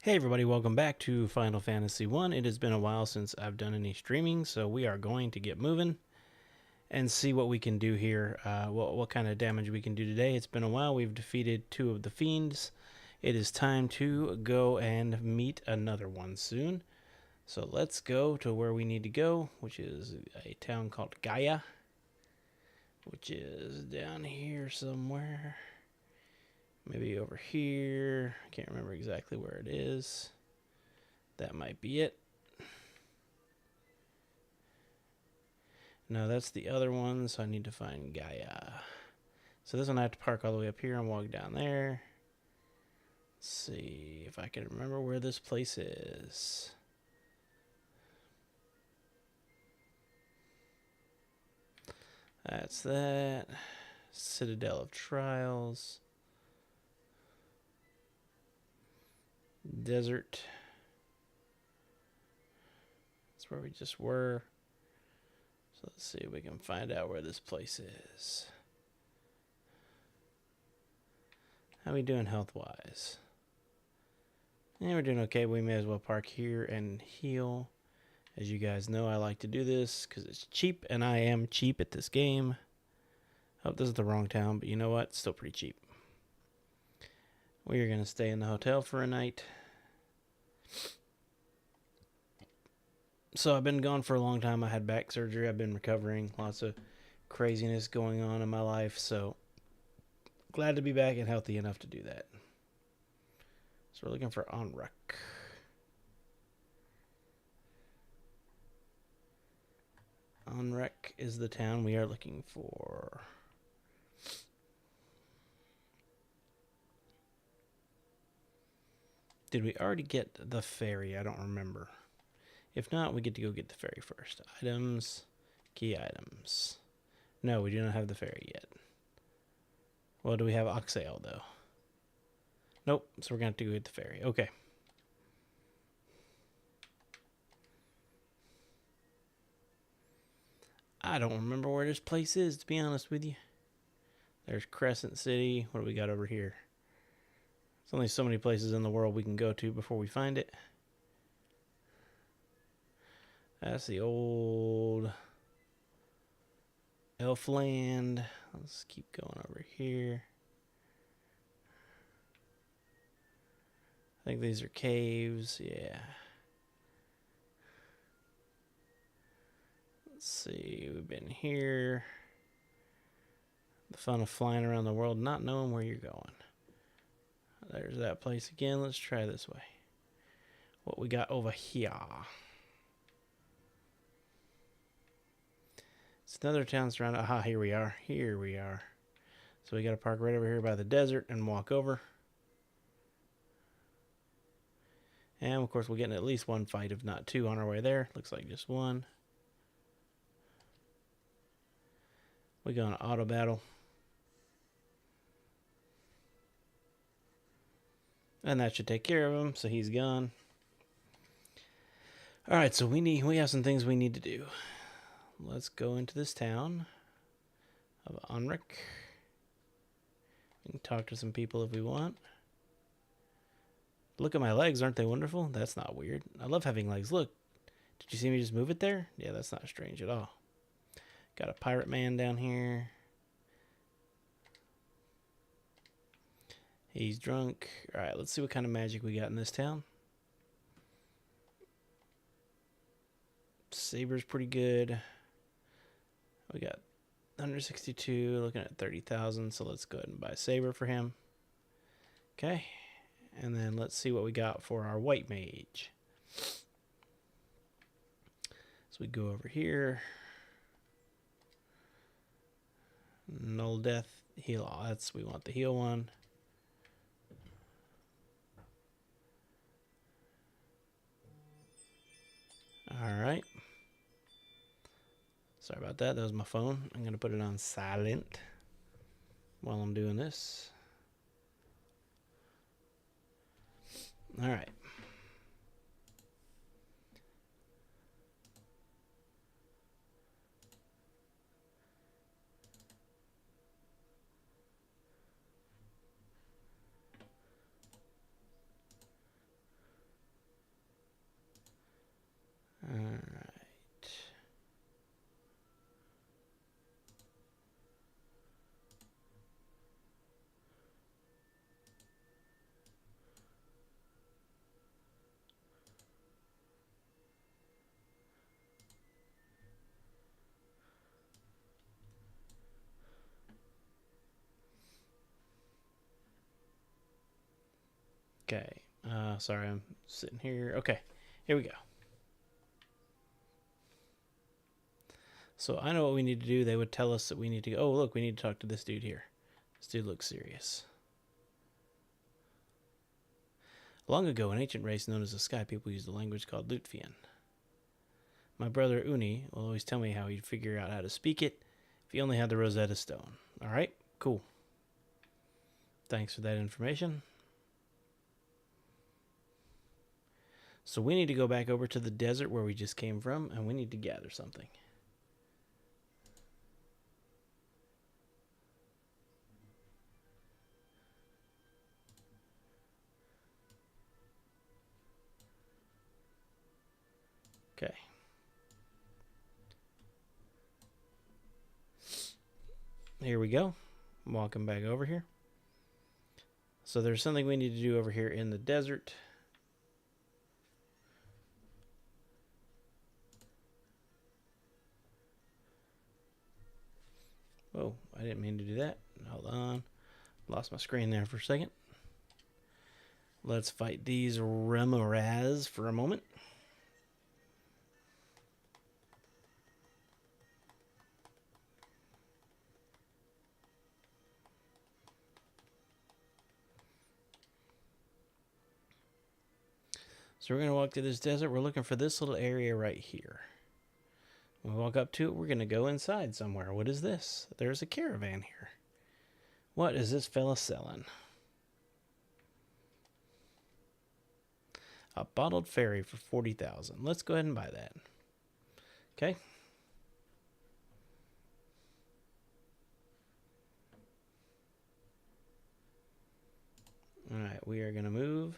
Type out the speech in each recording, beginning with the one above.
Hey everybody, welcome back to Final Fantasy 1. It has been a while since I've done any streaming, so we are going to get moving and see what we can do here, what kind of damage we can do today. It's been a while. We've defeated two of the fiends. It is time to go and meet another one soon. So let's go to where we need to go, which is a town called Gaia, which is down here somewhere. Maybe over here. I can't remember exactly where it is. That might be it. No, that's the other one, so I need to find Gaia. So this one I have to park all the way up here and walk down there. Let's see if I can remember where this place is. That's that. Citadel of Trials. Desert. That's where we just were. So let's see if we can find out where this place is. How we doing health-wise? Yeah, we're doing okay. We may as well park here and heal. As you guys know, I like to do this because it's cheap, and I am cheap at this game. Oh, this is the wrong town, but you know what? It's still pretty cheap. We are going to stay in the hotel for a night. So I've been gone for a long time. I had back surgery. I've been recovering. Lots of craziness going on in my life. So glad to be back and healthy enough to do that. So we're looking for Onruk. Onruk is the town we are looking for. Did we already get the ferry? I don't remember. If not, we get to go get the ferry first. Items, key items. No, we do not have the ferry yet. Well, do we have Oxale, though? Nope, so we're going to have to go get the ferry. Okay. I don't remember where this place is, to be honest with you. There's Crescent City. What do we got over here? There's only so many places in the world we can go to before we find it. That's the old Elfland. Let's keep going over here. I think these are caves. Yeah. Let's see. We've been here. The fun of flying around the world, not knowing where you're going. There's that place again. Let's try this way. What we got over here? It's another town surrounded. Aha, here we are. Here we are. So we got to park right over here by the desert and walk over. And of course, we're getting at least one fight, if not two, on our way there. Looks like just one. We go on auto battle. And that should take care of him, so he's gone. Alright, so we have some things we need to do. Let's go into this town of Onruk. We can talk to some people if we want. Look at my legs, aren't they wonderful? That's not weird. I love having legs. Look, did you see me just move it there? Yeah, that's not strange at all. Got a pirate man down here. He's drunk. Alright, let's see what kind of magic we got in this town. Saber's pretty good. We got 162, looking at 30,000, so let's go ahead and buy a Saber for him. Okay, and then let's see what we got for our white mage. So we go over here. Null death, heal all. We want the heal one. Alright. Sorry about that. That was my phone. I'm going to put it on silent while I'm doing this. Alright. Okay. Sorry, I'm sitting here. Okay, here we go. So I know what we need to do. They would tell us that we need to go. Oh, look, we need to talk to this dude here. This dude looks serious. Long ago, an ancient race known as the Sky People used a language called Lutfian. My brother Uni will always tell me how he'd figure out how to speak it if he only had the Rosetta Stone. All right, cool. Thanks for that information. So we need to go back over to the desert where we just came from, and we need to gather something. Okay. Here we go. I'm walking back over here. So there's something we need to do over here in the desert. Oh, I didn't mean to do that. Hold on. Lost my screen there for a second. Let's fight these Remoraz for a moment. So we're going to walk through this desert. We're looking for this little area right here. When we walk up to it, we're going to go inside somewhere. What is this? There's a caravan here. What is this fella selling? A bottled fairy for 40,000. Let's go ahead and buy that. Okay. All right, we are going to move.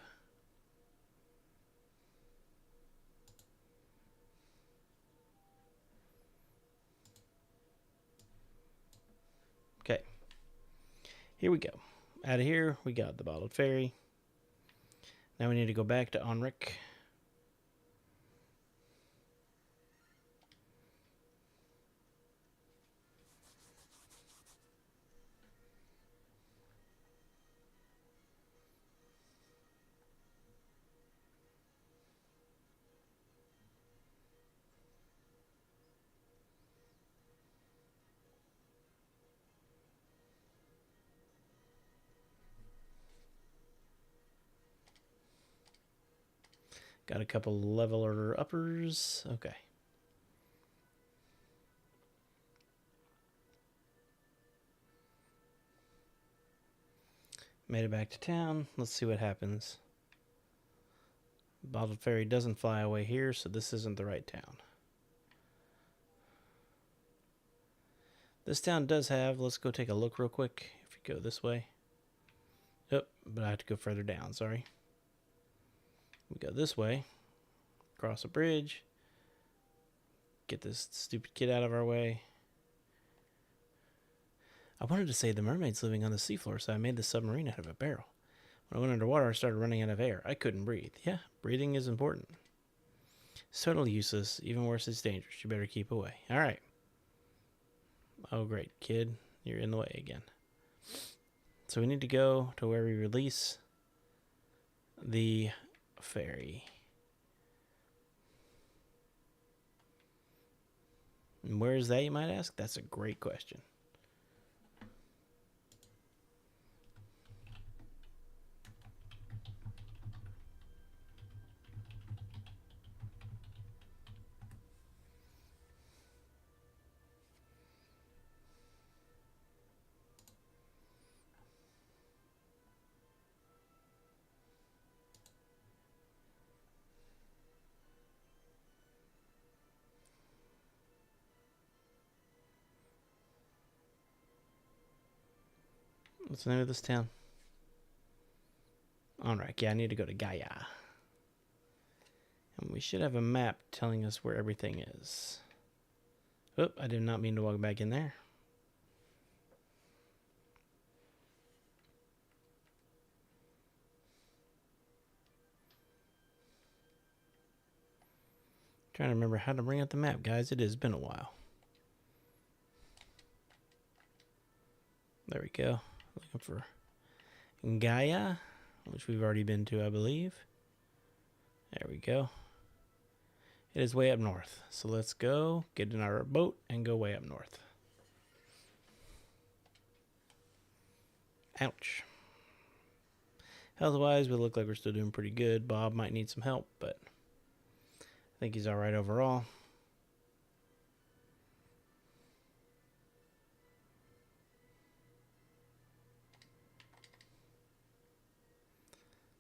Okay. Here we go. Out of here, we got the bottled fairy. Now we need to go back to Onric. Got a couple leveler uppers. Okay. Made it back to town. Let's see what happens. Bottled fairy doesn't fly away here, so this isn't the right town. This town does have, let's go take a look real quick. If you go this way. Oh, but I have to go further down, sorry. We go this way. Cross a bridge. Get this stupid kid out of our way. I wanted to say the mermaid's living on the seafloor, so I made the submarine out of a barrel. When I went underwater, I started running out of air. I couldn't breathe. Yeah, breathing is important. It's totally useless. Even worse, it's dangerous. You better keep away. All right. Oh, great, kid. You're in the way again. So we need to go to where we release the fairy. And where is that, you might ask? That's a great question. What's the name of this town? Alright, yeah, I need to go to Gaia. And we should have a map telling us where everything is. Oh, I did not mean to walk back in there. Trying to remember how to bring up the map, guys. It has been a while. There we go. Looking for Gaia. which we've already been to, I believe. There we go. It is way up north. So let's go get in our boat and go way up north. Ouch. Health-wise, we look like we're still doing pretty good. Bob might need some help, but I think he's all right overall.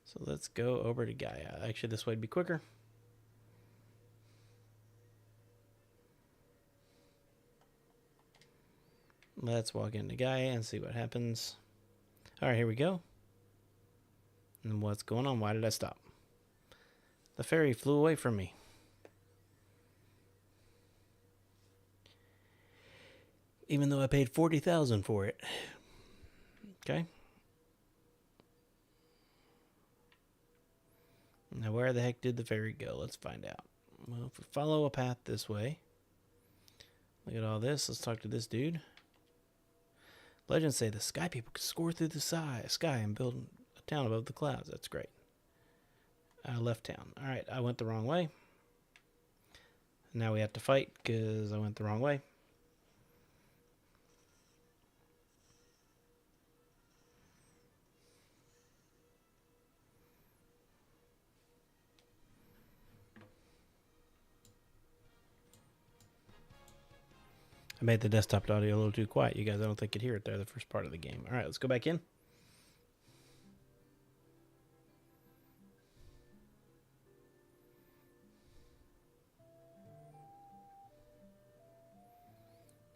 So let's go over to Gaia. Actually, this way would be quicker. Let's walk into Gaia and see what happens. All right, here we go. And what's going on? Why did I stop? The ferry flew away from me. Even though I paid $40,000 for it. Okay. Now, where the heck did the ferry go? Let's find out. Well, if we follow a path this way, look at all this. Let's talk to this dude. Legends say the sky people could score through the sky and build a town above the clouds. That's great. I left town. All right, I went the wrong way. Now we have to fight because I went the wrong way. I made the desktop audio a little too quiet. You guys, I don't think could hear it there the first part of the game. All right, let's go back in.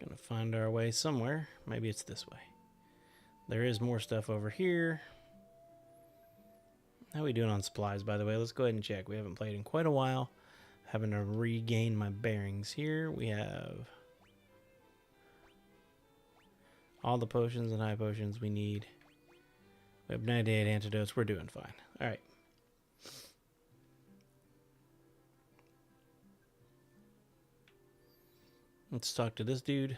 Gonna find our way somewhere. Maybe it's this way. There is more stuff over here. How are we doing on supplies, by the way? Let's go ahead and check. We haven't played in quite a while. Having to regain my bearings here. We have all the potions and high potions we need. We have 98 antidotes. We're doing fine. All right. Let's talk to this dude.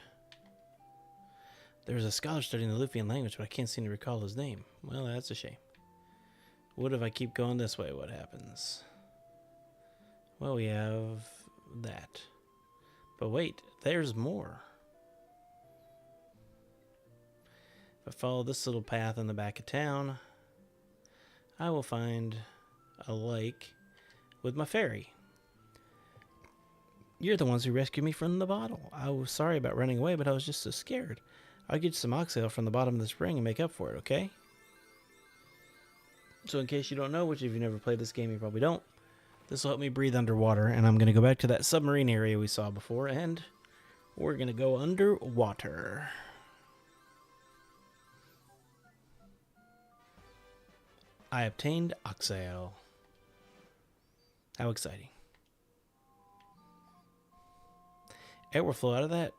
There's a scholar studying the Lufian language, but I can't seem to recall his name. Well, that's a shame. What if I keep going this way? What happens? Well, we have that. But wait, there's more. If I follow this little path in the back of town, I will find a lake with my ferry. You're the ones who rescued me from the bottle. I was sorry about running away, but I was just so scared. I'll get you some oxale from the bottom of the spring and make up for it, okay? So in case you don't know, which if you've never played this game, you probably don't, this will help me breathe underwater, and I'm going to go back to that submarine area we saw before, and we're going to go underwater. I obtained oxale. How exciting. Air will flow out of that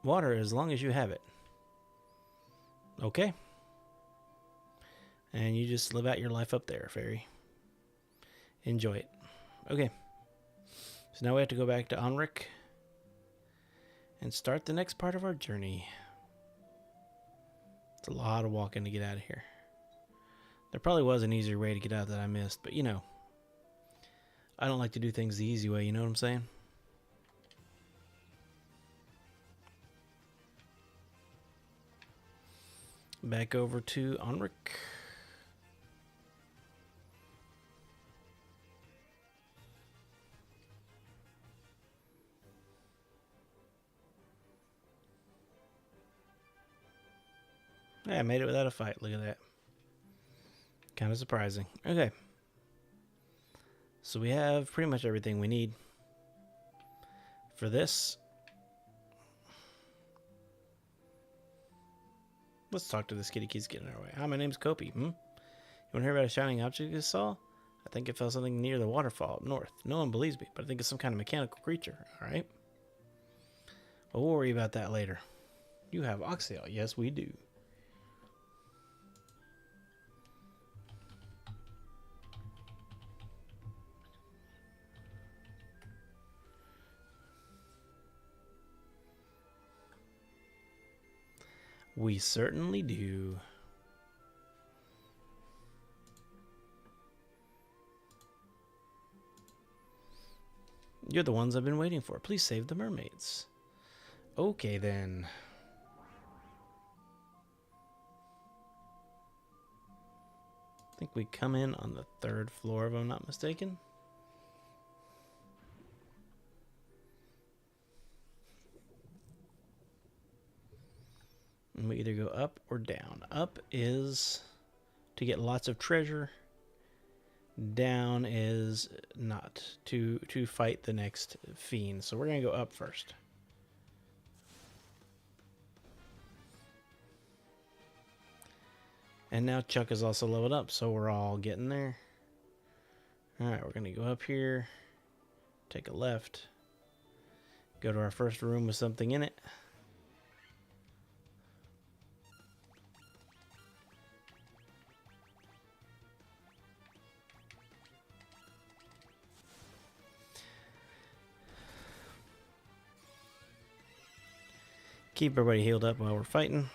water as long as you have it. Okay. And you just live out your life up there, fairy. Enjoy it. Okay. So now we have to go back to Onric and start the next part of our journey. It's a lot of walking to get out of here. There probably was an easier way to get out that I missed, but you know, I don't like to do things the easy way, you know what I'm saying? Back over to Onric. Yeah, I made it without a fight. Look at that. Kind of surprising. Okay. So we have pretty much everything we need for this. Let's talk to this kitty. Keeps getting in our way. Hi, my name's Kopi. You want to hear about a shining object you saw? I think it fell something near the waterfall up north. No one believes me, but I think it's some kind of mechanical creature. All right. Well, we'll worry about that later. You have oxale. Yes, we do. We certainly do. You're the ones I've been waiting for. Please save the mermaids. Okay, then. I think we come in on the 3rd floor, if I'm not mistaken. And we either go up or down. Up is to get lots of treasure. Down is not to fight the next fiend. So we're going to go up first. And now Chuck is also leveled up, so we're all getting there. Alright, we're going to go up here, take a left, go to our first room with something in it. Keep everybody healed up while we're fighting.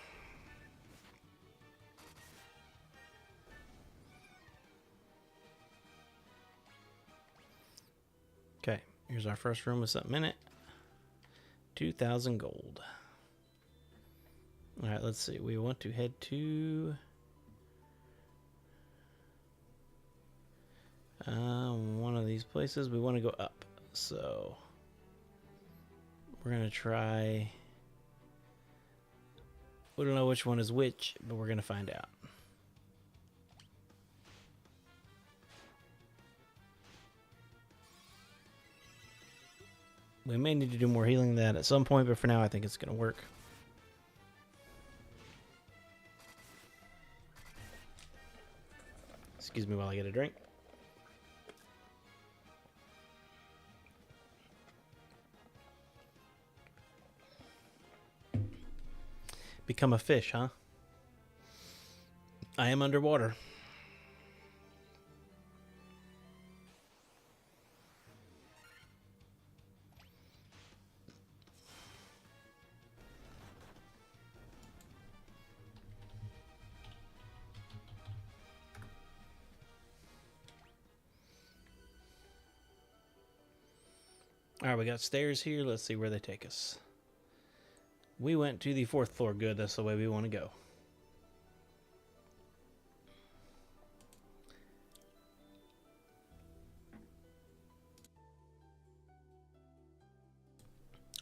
Okay, here's our first room with something in it. 2,000 gold. Alright, let's see. We want to head to one of these places. We want to go up. So we're going to try... We don't know which one is which, but we're going to find out. We may need to do more healing than that at some point, but for now I think it's going to work. Excuse me while I get a drink. Become a fish, huh? I am underwater. Alright, we got stairs here. Let's see where they take us. We went to the 4th floor. Good, that's the way we want to go.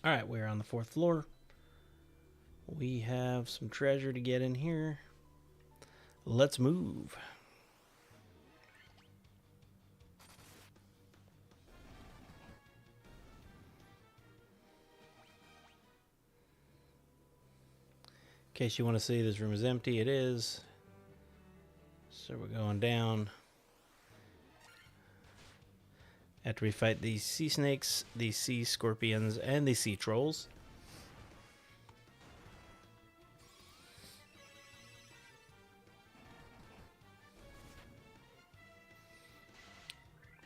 Alright, we're on the 4th floor. We have some treasure to get in here. Let's move. In case you want to see, this room is empty. It is. So we're going down. After we fight these sea snakes, these sea scorpions, and the sea trolls.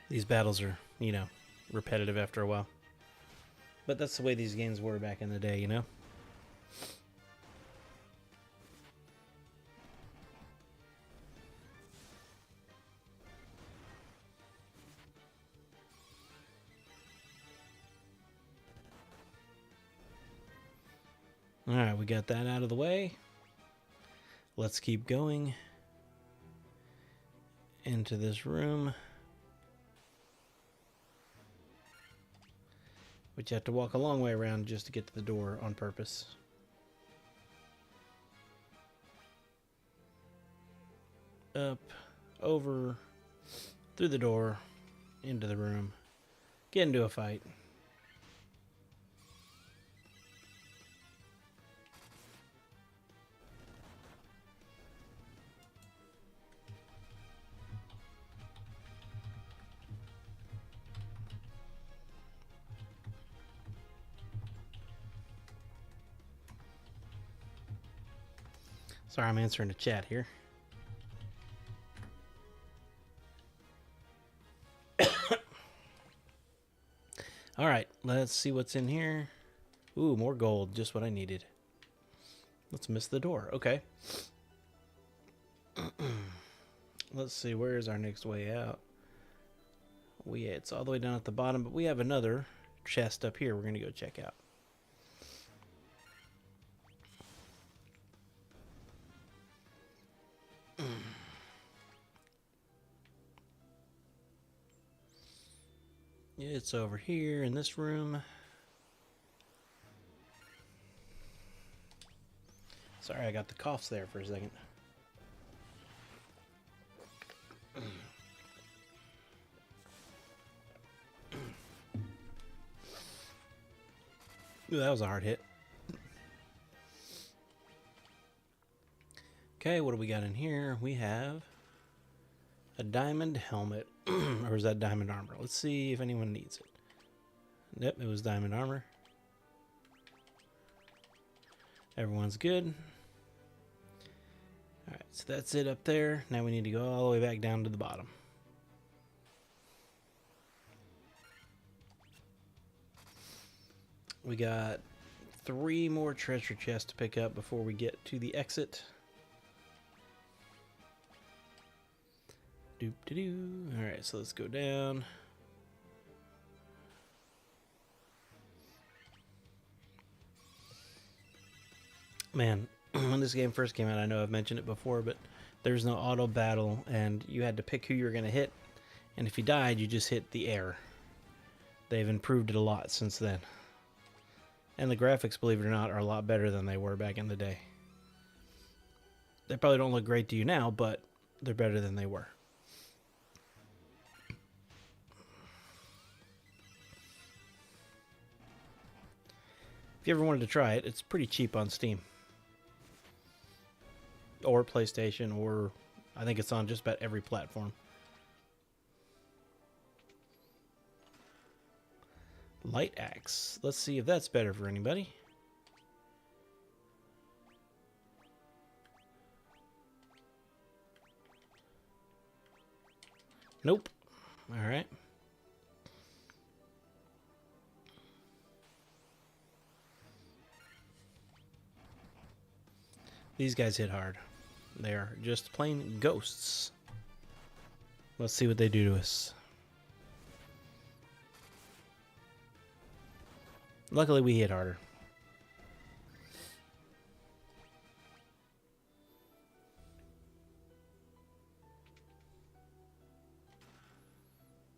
These battles are, you know, repetitive after a while. But that's the way these games were back in the day, you know? Alright, we got that out of the way. Let's keep going into this room. But you have to walk a long way around just to get to the door on purpose. Up, over, through the door, into the room. Get into a fight. Sorry, I'm answering the chat here. All right, let's see what's in here. Ooh, more gold, just what I needed. Let's miss the door. Okay. Let's see, where is our next way out? It's all the way down at the bottom, but we have another chest up here we're going to go check out. It's over here in this room. Sorry, I got the coughs there for a second. Ooh, that was a hard hit. Okay, what do we got in here? We have a diamond helmet. Or is that diamond armor? Let's see if anyone needs it. Yep, it was diamond armor. Everyone's good. Alright, so that's it up there. Now we need to go all the way back down to the bottom. We got 3 more treasure chests to pick up before we get to the exit. Doop-de-doo. Alright, so let's go down. Man, when this game first came out, I know I've mentioned it before, but there's no auto battle, and you had to pick who you were going to hit, and if you died, you just hit the air. They've improved it a lot since then. And the graphics, believe it or not, are a lot better than they were back in the day. They probably don't look great to you now, but they're better than they were. If you ever wanted to try it, it's pretty cheap on Steam. Or PlayStation, or I think it's on just about every platform. Light axe. Let's see if that's better for anybody. Nope. All right. These guys hit hard. They are just plain ghosts. Let's see what they do to us. Luckily, we hit harder.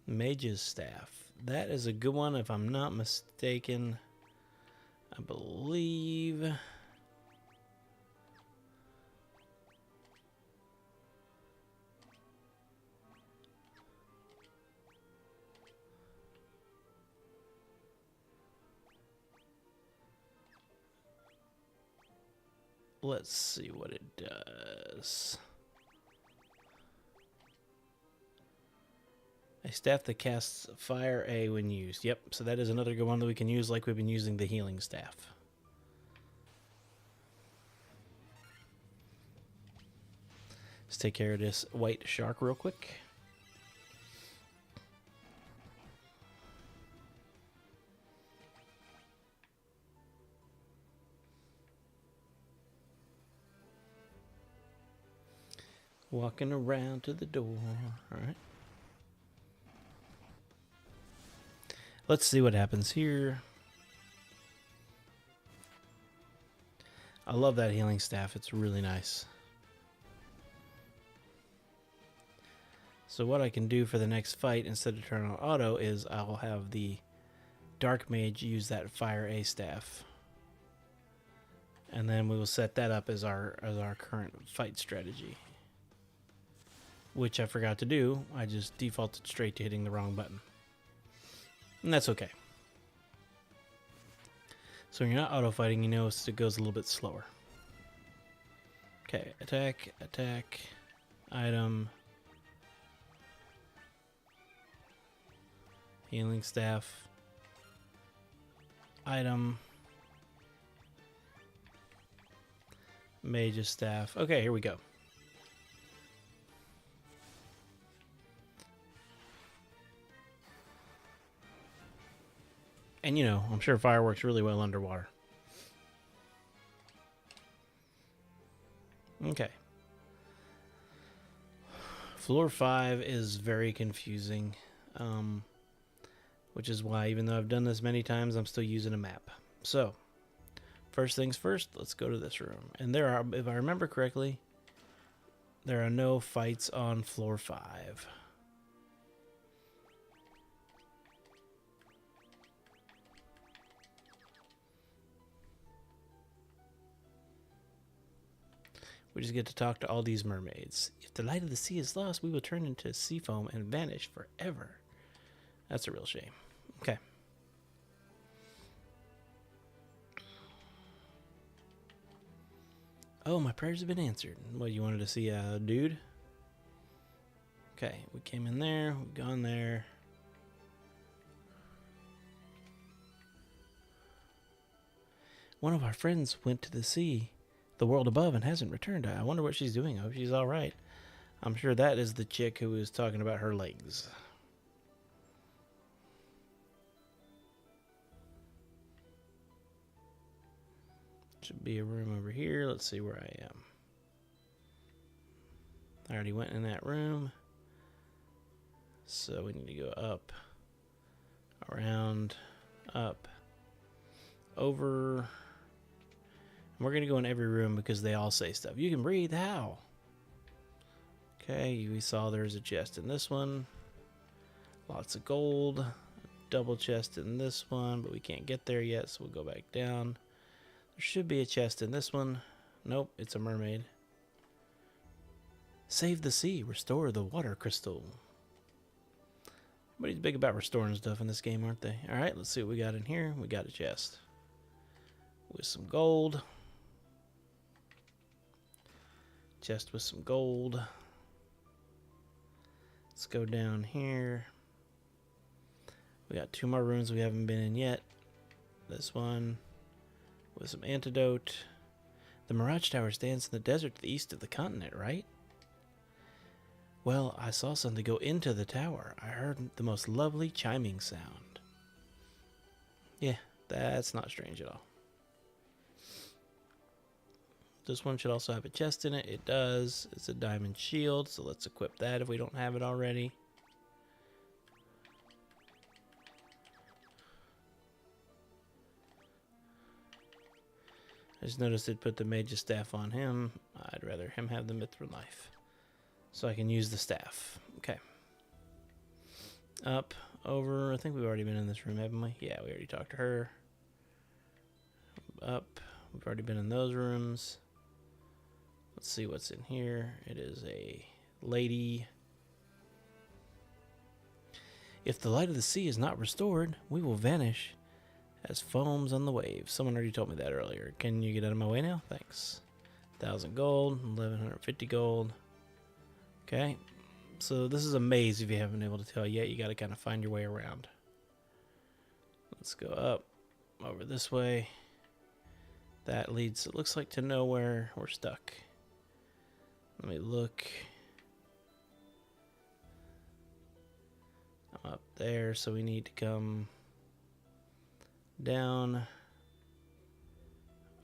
Mage's Staff. That is a good one, if I'm not mistaken. I believe... Let's see what it does. A staff that casts fire A when used. Yep, so that is another good one that we can use, like we've been using the healing staff. Let's take care of this white shark real quick. Walking around to the door. All right. Let's see what happens here. I love that healing staff. It's really nice. So what I can do for the next fight, instead of turning on auto, is I'll have the Dark Mage use that Fire A staff. And then we will set that up as our current fight strategy. Which I forgot to do. I just defaulted straight to hitting the wrong button. And that's okay. So when you're not auto fighting, you notice it goes a little bit slower. Okay, attack, attack, item, healing staff, item, mage's staff. Okay, here we go. And, you know, I'm sure fire works really well underwater. Okay. Floor 5 is very confusing. which is why, even though I've done this many times, I'm still using a map. So, first things first, let's go to this room. And there are, if I remember correctly, there are no fights on floor 5. We just get to talk to all these mermaids. If the light of the sea is lost, we will turn into sea foam and vanish forever. That's a real shame. Okay. Oh, my prayers have been answered. What, you wanted to see a dude? Okay, we came in there, we've gone there. One of our friends went to the sea, the world above, and hasn't returned. I wonder what she's doing. I hope she's all right. I'm sure that is the chick who was talking about her legs. Should be a room over here. Let's see where I am. I already went in that room. So we need to go up, around, up, over. And we're going to go in every room because they all say stuff. You can breathe. How? Okay, we saw there's a chest in this one. Lots of gold. Double chest in this one, but we can't get there yet, so we'll go back down. There should be a chest in this one. Nope, it's a mermaid. Save the sea. Restore the water crystal. Everybody's big about restoring stuff in this game, aren't they? Alright, let's see what we got in here. We got a chest with some gold. Chest with some gold. Let's go down here. We got 2 more rooms we haven't been in yet. This one with some antidote. The Mirage Tower stands in the desert to the east of the continent, right? Well, I saw something go into the tower. I heard the most lovely chiming sound. Yeah, that's not strange at all. This one should also have a chest in it. It does. It's a diamond shield, so let's equip that if we don't have it already. I just noticed it put the mage's staff on him. I'd rather him have the mithril knife, so I can use the staff. Okay. Up, over. I think we've already been in this room, haven't we? Yeah, we already talked to her. Up. We've already been in those rooms. Let's see what's in here. It is a lady. If the light of the sea is not restored, we will vanish as foams on the waves. Someone already told me that earlier. Can you get out of my way now? Thanks. 1,000 gold, 1,150 gold. Okay. So this is a maze if you haven't been able to tell yet. You got to kind of find your way around. Let's go up, over this way. That leads, it looks like, to nowhere. We're stuck. Let me look. I'm up there, so we need to come down,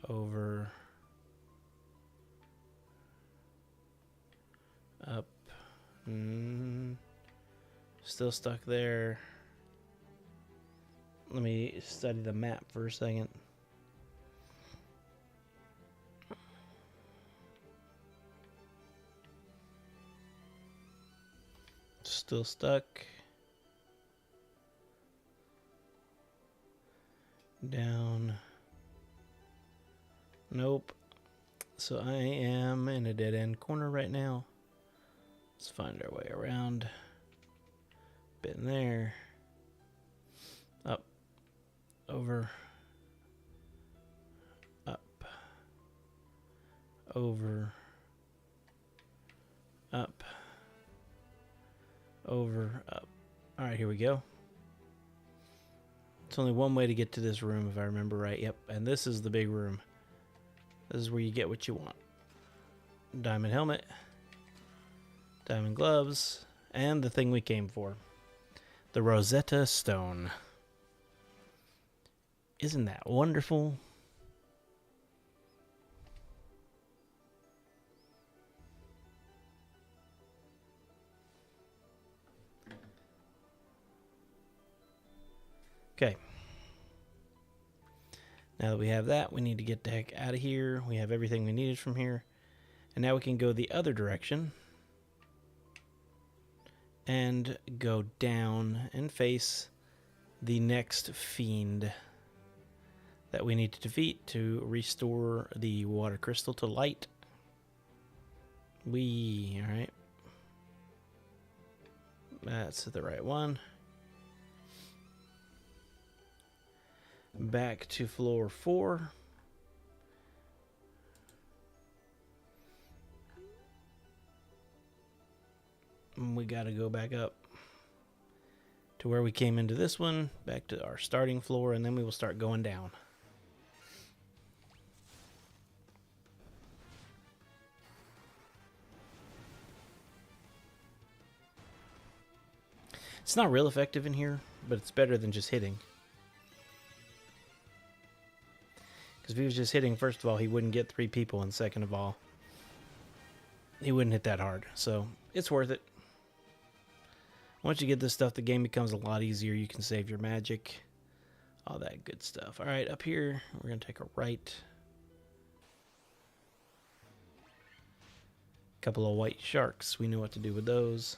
over, up. Still stuck there. Let me study the map for a second. Still stuck. Down. Nope. So I am in a dead-end corner right now. Let's find our way around. Been there. Up. Over. Up. Over. Up. Over. Up. Alright, here we go. It's only one way to get to this room, if I remember right. Yep, and this is the big room. This is where you get what you want. Diamond helmet. Diamond gloves. And the thing we came for. The Rosetta Stone. Isn't that wonderful? Okay. Now that we have that, we need to get the heck out of here. We have everything we needed from here. And now we can go the other direction and go down and face the next fiend that we need to defeat to restore the water crystal to light. Alright. That's the right one. Back to floor 4. And we gotta go back up to where we came into this one, back to our starting floor, and then we will start going down. It's not real effective in here, but it's better than just hitting. Because if he was just hitting, first of all, he wouldn't get 3 people, and second of all, he wouldn't hit that hard. So, it's worth it. Once you get this stuff, the game becomes a lot easier. You can save your magic, all that good stuff. Alright, up here, we're going to take a right. Couple of white sharks. We know what to do with those.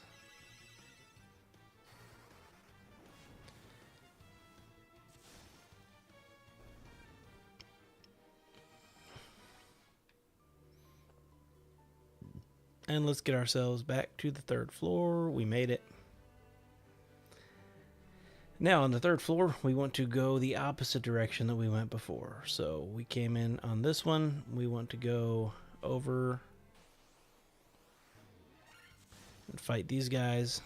And let's get ourselves back to the 3rd floor. We made it. Now on the 3rd floor, we want to go the opposite direction that we went before. So we came in on this one. We want to go over and fight these guys.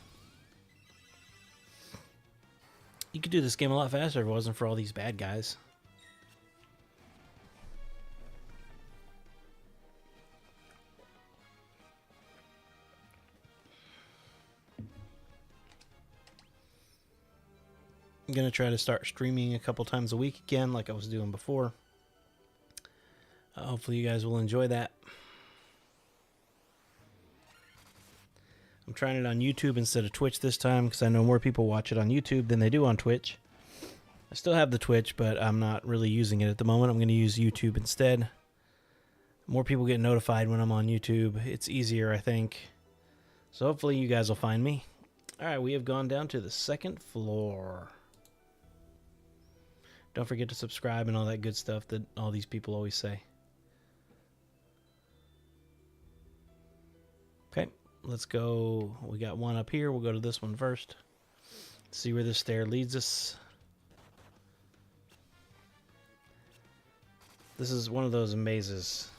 You could do this game a lot faster if it wasn't for all these bad guys. I'm going to try to start streaming a couple times a week again like I was doing before. Hopefully you guys will enjoy that. I'm trying it on YouTube instead of Twitch this time because I know more people watch it on YouTube than they do on Twitch. I still have the Twitch, but I'm not really using it at the moment. I'm going to use YouTube instead. More people get notified when I'm on YouTube. It's easier, I think. So hopefully you guys will find me. Alright, we have gone down to the 2nd floor. Don't forget to subscribe and all that good stuff that all these people always say. Okay, let's go. We got one up here. We'll go to this one first. See where this stair leads us. This is one of those mazes.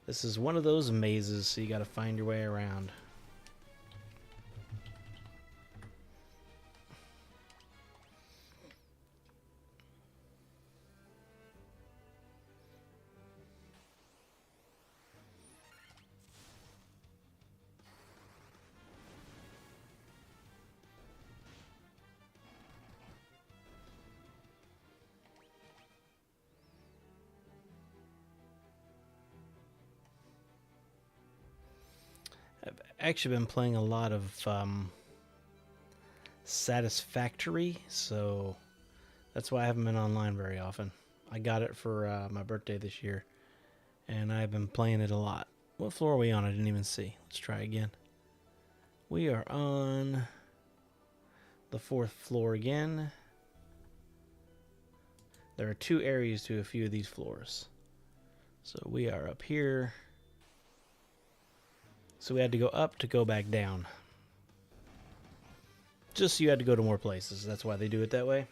This is one of those mazes, so you got to find your way around. I've actually been playing a lot of Satisfactory, so that's why I haven't been online very often. I got it for my birthday this year, and I've been playing it a lot. What floor are we on? I didn't even see. Let's try again. We are on the 4th floor again. There are 2 areas to a few of these floors. So we are up here. So we had to go up to go back down. Just so you had to go to more places. That's why they do it that way.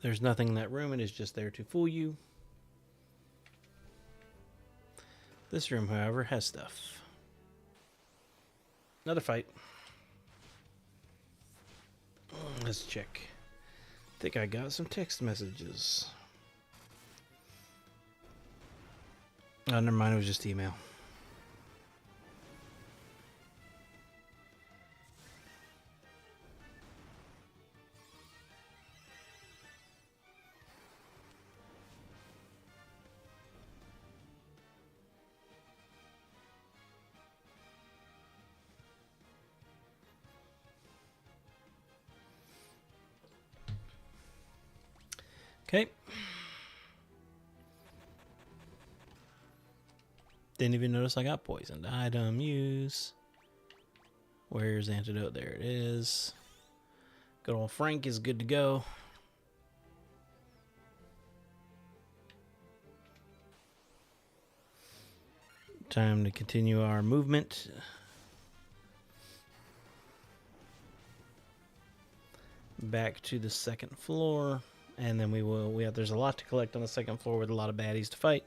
There's nothing in that room. It is just there to fool you. This room, however, has stuff. Another fight. Let's check. I think I got some text messages. Oh, never mind. It was just email. Okay. Didn't even notice I got poisoned. Item use. Where's antidote? There it is. Good old Frank is good to go. Time to continue our movement. Back to the second floor. And then there's a lot to collect on the second floor with a lot of baddies to fight.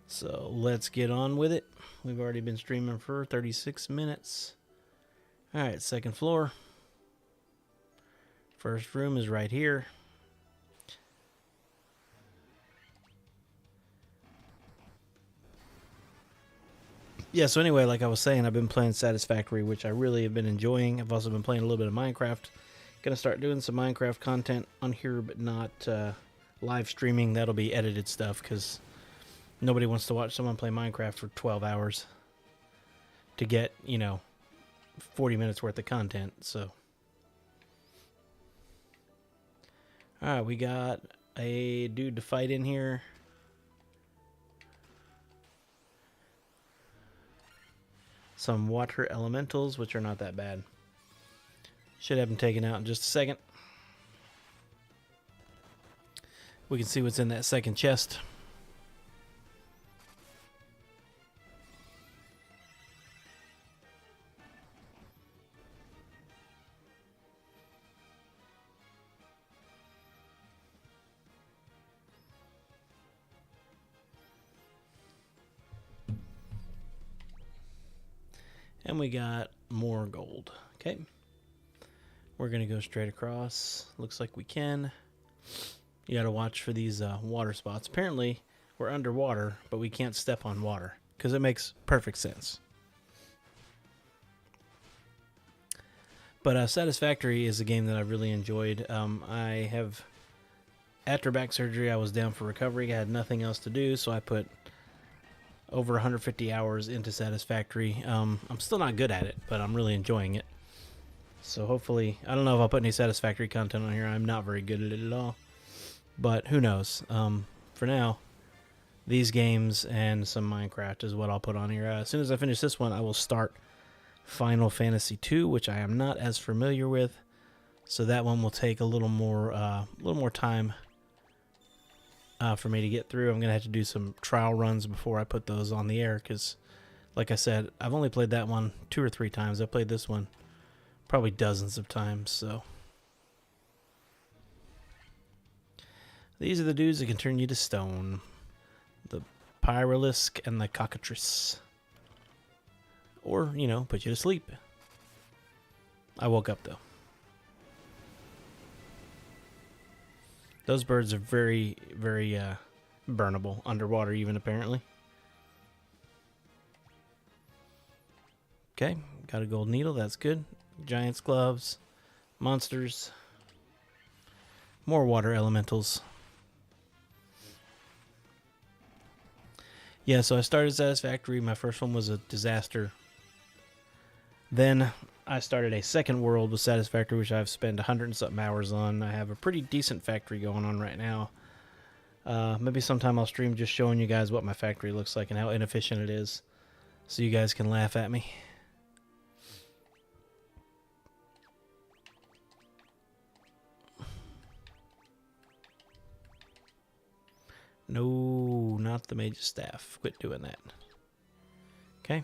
So let's get on with it. We've already been streaming for 36 minutes. Alright, second floor. First room is right here. Yeah, so anyway, like I was saying, I've been playing Satisfactory, which I really have been enjoying. I've also been playing a little bit of Minecraft. Gonna start doing some Minecraft content on here, but not live streaming. That'll be edited stuff, because nobody wants to watch someone play Minecraft for 12 hours to get, 40 minutes worth of content, so. Alright, we got a dude to fight in here. Some water elementals, which are not that bad. Should have them taken out in just a second. We can see what's in that second chest. And we got more gold. Okay. We're going to go straight across. Looks like we can. You got to watch for these water spots. Apparently, we're underwater, but we can't step on water, because it makes perfect sense. But Satisfactory is a game that I've really enjoyed. After back surgery, I was down for recovery. I had nothing else to do, so I put over 150 hours into Satisfactory. I'm still not good at it, but I'm really enjoying it. So hopefully, I don't know if I'll put any Satisfactory content on here. I'm not very good at it at all. But who knows? For now, these games and some Minecraft is what I'll put on here. As soon as I finish this one, I will start Final Fantasy II, which I am not as familiar with. So that one will take a little more time for me to get through. I'm going to have to do some trial runs before I put those on the air, because, like I said, I've only played that one 2 or 3 times. I played this one probably dozens of times, so. These are the dudes that can turn you to stone. The Pyralisk and the Cockatrice. Or, put you to sleep. I woke up, though. Those birds are very, very burnable underwater, even, apparently. Okay, got a gold needle. That's good. Giant's gloves. Monsters. More water elementals. Yeah, so I started Satisfactory. My first one was a disaster. Then I started a second world with Satisfactory, which I've spent 100 and something hours on. I have a pretty decent factory going on right now. Maybe sometime I'll stream just showing you guys what my factory looks like and how inefficient it is, so you guys can laugh at me. No, not the Mage's Staff. Quit doing that. Okay.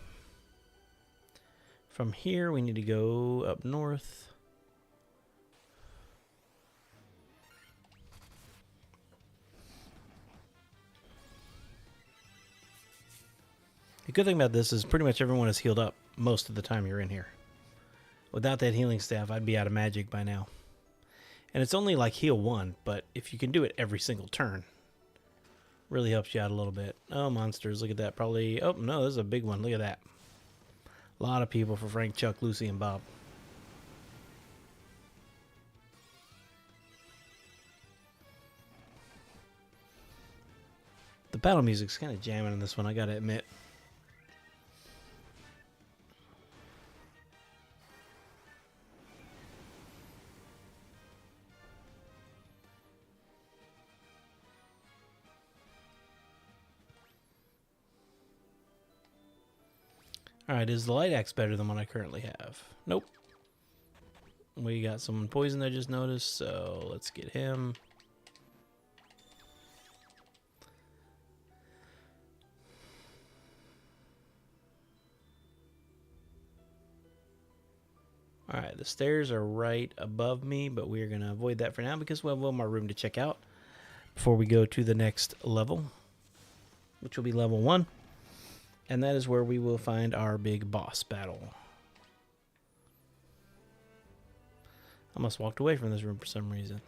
From here, we need to go up north. The good thing about this is pretty much everyone is healed up most of the time you're in here. Without that healing staff, I'd be out of magic by now. And it's only like heal 1, but if you can do it every single turn, really helps you out a little bit. Oh, monsters, look at that. Probably, oh no, this is a big one. Look at that. A lot of people for Frank, Chuck, Lucy, and Bob. The battle music's kind of jamming in this one, I gotta admit. Alright, is the light axe better than what I currently have? Nope. We got someone poisoned I just noticed, so let's get him. Alright, the stairs are right above me, but we're going to avoid that for now because we have one more room to check out before we go to the next level, which will be level 1. And that is where we will find our big boss battle. I almost walked away from this room for some reason.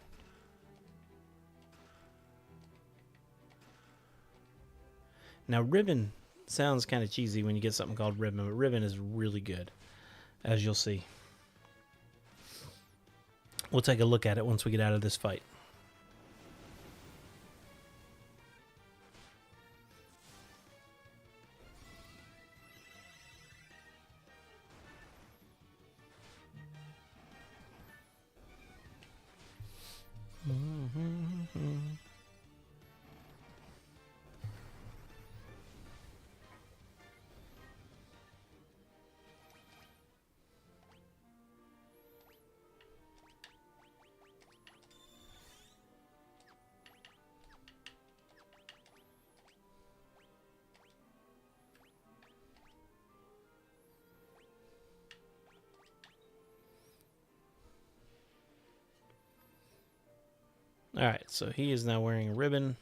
Now, ribbon sounds kind of cheesy when you get something called ribbon, but ribbon is really good, as you'll see. We'll take a look at it once we get out of this fight. Alright, so he is now wearing a ribbon.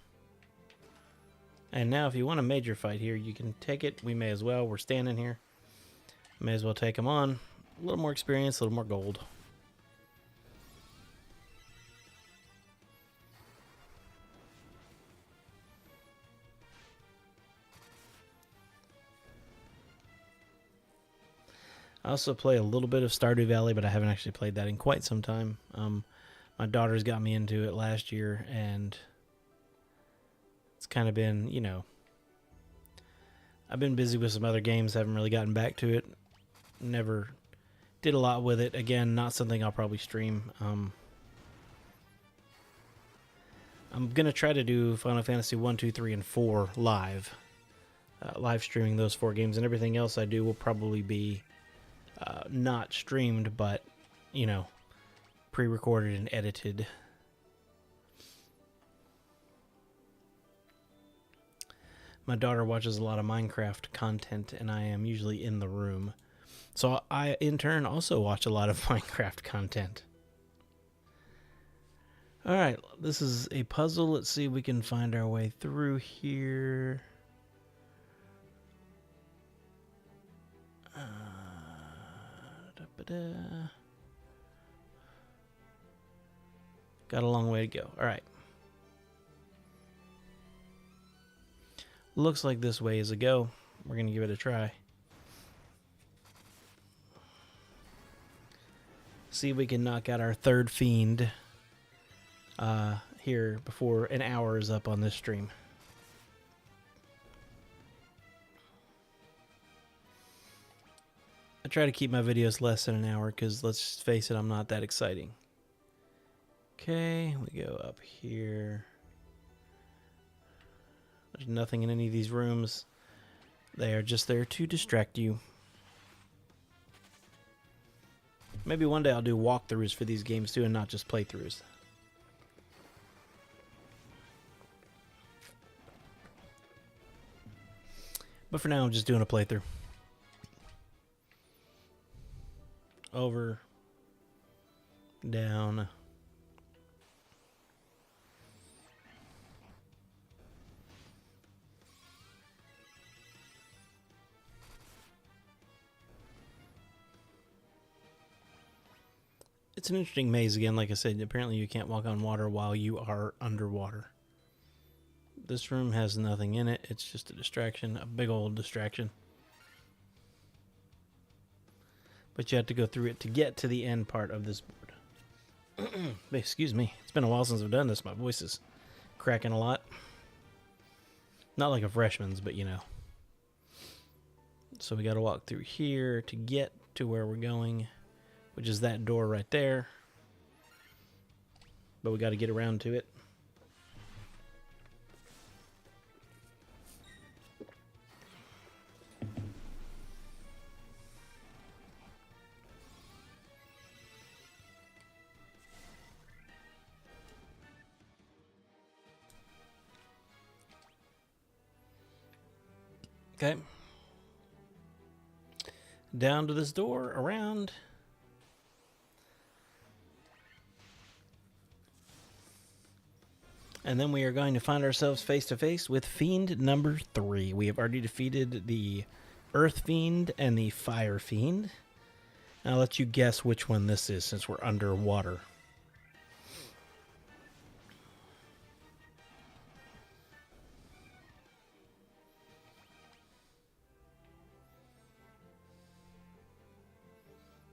And now if you want a major fight here, you can take it. We may as well. We're standing here. May as well take him on. A little more experience, a little more gold. I also play a little bit of Stardew Valley, but I haven't actually played that in quite some time. My daughter's got me into it last year, and it's kind of been, you know, I've been busy with some other games, haven't really gotten back to it. Never did a lot with it. Again, not something I'll probably stream. I'm going to try to do Final Fantasy 1, 2, 3, and 4 live. Live streaming those 4 games, and everything else I do will probably be not streamed, but, you know, pre-recorded and edited. My daughter watches a lot of Minecraft content, and I am usually in the room. So I, in turn, also watch a lot of Minecraft content. Alright, this is a puzzle. Let's see if we can find our way through here. Got a long way to go. Alright. Looks like this way is a go. We're going to give it a try. See if we can knock out our third fiend here before an hour is up on this stream. I try to keep my videos less than an hour because, let's face it, I'm not that exciting. Okay, we go up here. There's nothing in any of these rooms. They are just there to distract you. Maybe one day I'll do walkthroughs for these games too and not just playthroughs. But for now, I'm just doing a playthrough. Over. Down. It's an interesting maze again. Like I said, apparently you can't walk on water while you are underwater. This room has nothing in it. It's just a distraction, a big old distraction. But you have to go through it to get to the end part of this board. Excuse me. It's been a while since I've done this. My voice is cracking a lot. Not like a freshman's, but you know. So we got to walk through here to get to where we're going, which is that door right there. But we got to get around to it. Okay. Down to this door, around. And then we are going to find ourselves face to face with Fiend number 3. We have already defeated the Earth Fiend and the Fire Fiend. I'll let you guess which one this is since we're underwater.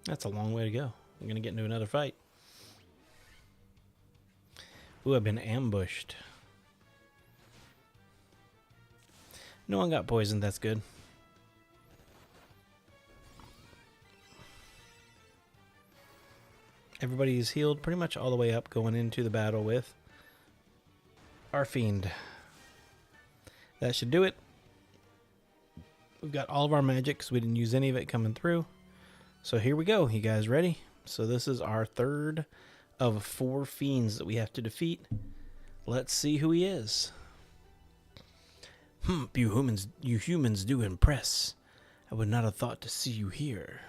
That's a long way to go. I'm going to get into another fight. Ooh, I've been ambushed. No one got poisoned. That's good. Everybody is healed pretty much all the way up going into the battle with our Fiend. That should do it. We've got all of our magic, so we didn't use any of it coming through. So here we go. You guys ready? So this is our third of 4 fiends that we have to defeat. Let's see who he is. You humans do impress. I would not have thought to see you here.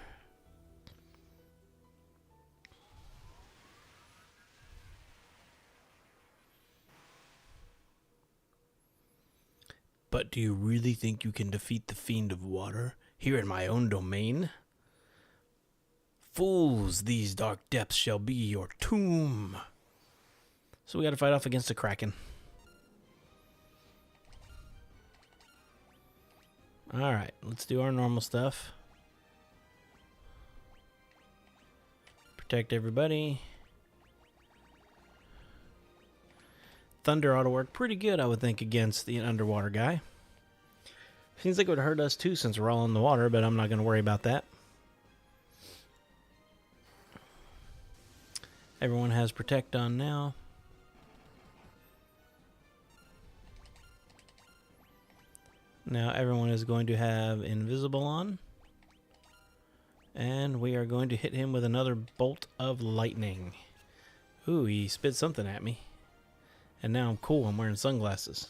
But do you really think you can defeat the Fiend of Water here in my own domain? Fools, these dark depths shall be your tomb. So we got to fight off against a Kraken. Alright, let's do our normal stuff. Protect everybody. Thunder ought to work pretty good, I would think, against the underwater guy. Seems like it would hurt us too since we're all in the water, but I'm not going to worry about that. Everyone has Protect on now. Now everyone is going to have Invisible on. And we are going to hit him with another Bolt of Lightning. Ooh, he spit something at me. And now I'm cool, I'm wearing sunglasses.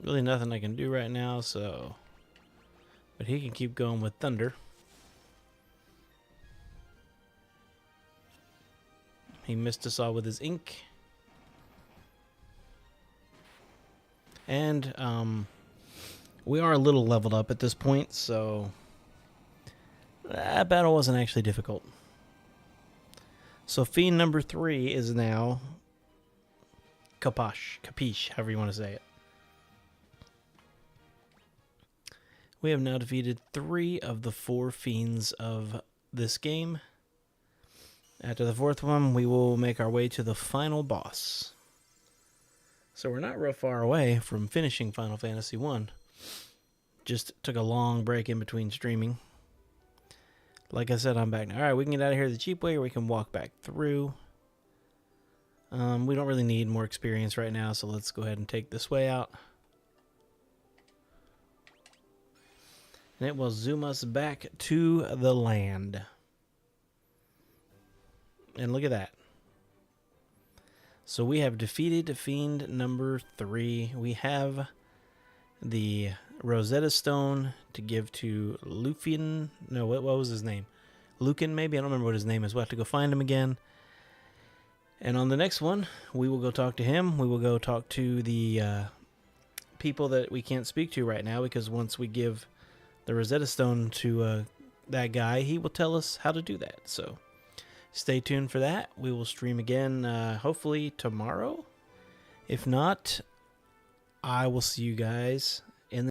Really nothing I can do right now, so... But he can keep going with Thunder. He missed us all with his ink. And, we are a little leveled up at this point, so... That battle wasn't actually difficult. So Fiend number 3 is now... Capiche, however you want to say it. We have now defeated 3 of the 4 fiends of this game. After the 4th one, we will make our way to the final boss. So we're not real far away from finishing Final Fantasy 1. Just took a long break in between streaming. Like I said, I'm back now. Alright, we can get out of here the cheap way, or we can walk back through. We don't really need more experience right now, so let's go ahead and take this way out. And it will zoom us back to the land. And look at that. So we have defeated Fiend number 3. We have the Rosetta Stone to give to Lucian. No, what was his name? Lucan, maybe? I don't remember what his name is. We'll have to go find him again. And on the next one, we will go talk to him. We will go talk to the people that we can't speak to right now, because once we give the Rosetta Stone to that guy, he will tell us how to do that. So stay tuned for that. We will stream again hopefully tomorrow. If not, I will see you guys